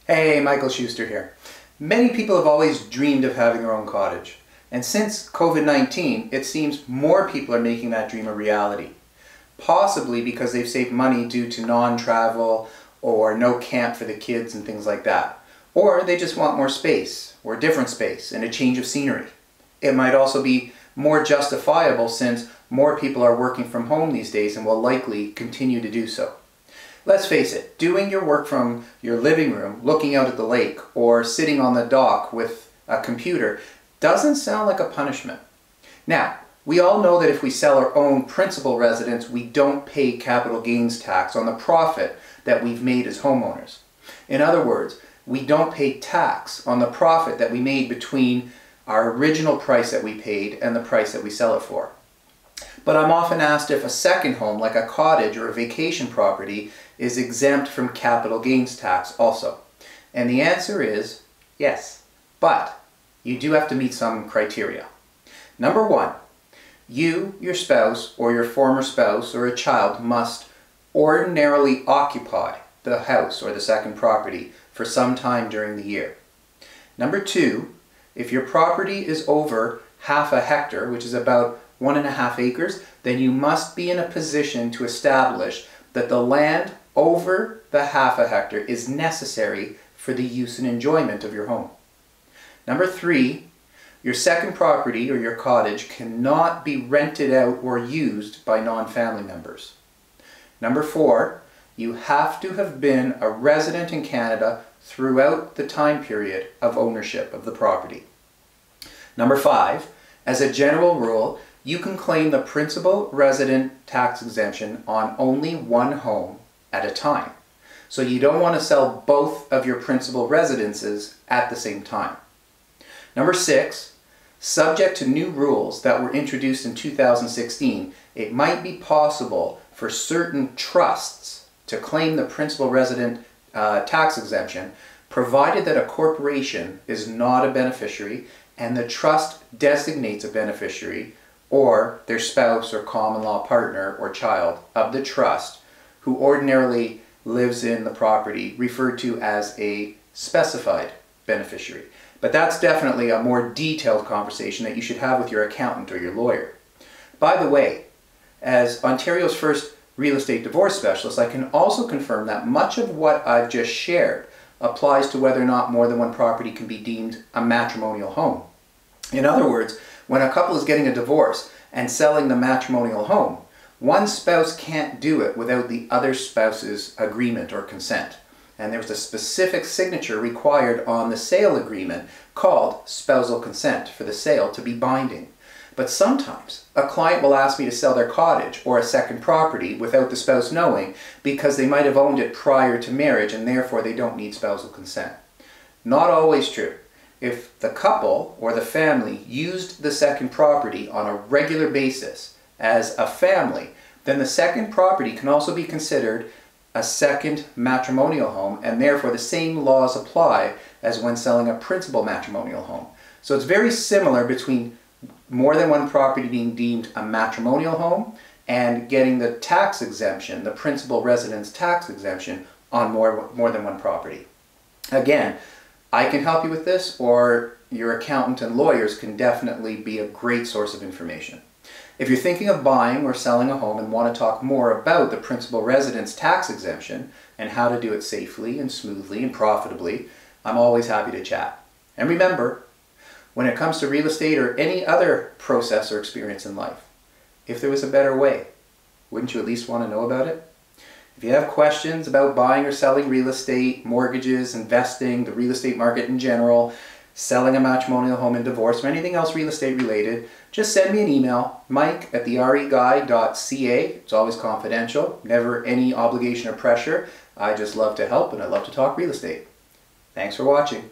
Hey, Michael Shuster here. Many people have always dreamed of having their own cottage. And since COVID-19, it seems more people are making that dream a reality. Possibly because they've saved money due to non-travel or no camp for the kids and things like that. Or they just want more space, or different space, and a change of scenery. It might also be more justifiable since more people are working from home these days and will likely continue to do so. Let's face it, doing your work from your living room, looking out at the lake, or sitting on the dock with a computer doesn't sound like a punishment. Now, we all know that if we sell our own principal residence, we don't pay capital gains tax on the profit that we've made as homeowners. In other words, we don't pay tax on the profit that we made between our original price that we paid and the price that we sell it for. But I'm often asked if a second home, like a cottage or a vacation property, is exempt from capital gains tax also. And the answer is yes, but you do have to meet some criteria. Number one, you, your spouse, or your former spouse, or a child must ordinarily occupy the house or the second property for some time during the year. Number two, if your property is over half a hectare, which is about 1.5 acres, then you must be in a position to establish that the land over the half a hectare is necessary for the use and enjoyment of your home. Number three, your second property or your cottage cannot be rented out or used by non-family members. Number four, you have to have been a resident in Canada throughout the time period of ownership of the property. Number five, as a general rule, you can claim the principal resident tax exemption on only one home at a time. So you don't want to sell both of your principal residences at the same time. Number six, subject to new rules that were introduced in 2016, it might be possible for certain trusts to claim the principal resident tax exemption, provided that a corporation is not a beneficiary and the trust designates a beneficiary or their spouse or common law partner or child of the trust who ordinarily lives in the property, referred to as a specified beneficiary. But that's definitely a more detailed conversation that you should have with your accountant or your lawyer. By the way, as Ontario's first real estate divorce specialist, I can also confirm that much of what I've just shared applies to whether or not more than one property can be deemed a matrimonial home. In other words, when a couple is getting a divorce and selling the matrimonial home, one spouse can't do it without the other spouse's agreement or consent. And there's a specific signature required on the sale agreement called spousal consent for the sale to be binding. But sometimes a client will ask me to sell their cottage or a second property without the spouse knowing because they might have owned it prior to marriage and therefore they don't need spousal consent. Not always true. If the couple or the family used the second property on a regular basis as a family, then the second property can also be considered a second matrimonial home, and therefore the same laws apply as when selling a principal matrimonial home. So it's very similar between more than one property being deemed a matrimonial home and getting the tax exemption, the principal residence tax exemption on more than one property. Again, I can help you with this, or your accountant and lawyers can definitely be a great source of information. If you're thinking of buying or selling a home and want to talk more about the principal residence tax exemption and how to do it safely and smoothly and profitably, I'm always happy to chat. And remember, when it comes to real estate or any other process or experience in life, if there was a better way, wouldn't you at least want to know about it? If you have questions about buying or selling real estate, mortgages, investing, the real estate market in general, selling a matrimonial home and divorce, or anything else real estate related, just send me an email, mike@TheREguy.ca. It's always confidential, never any obligation or pressure. I just love to help and I love to talk real estate. Thanks for watching.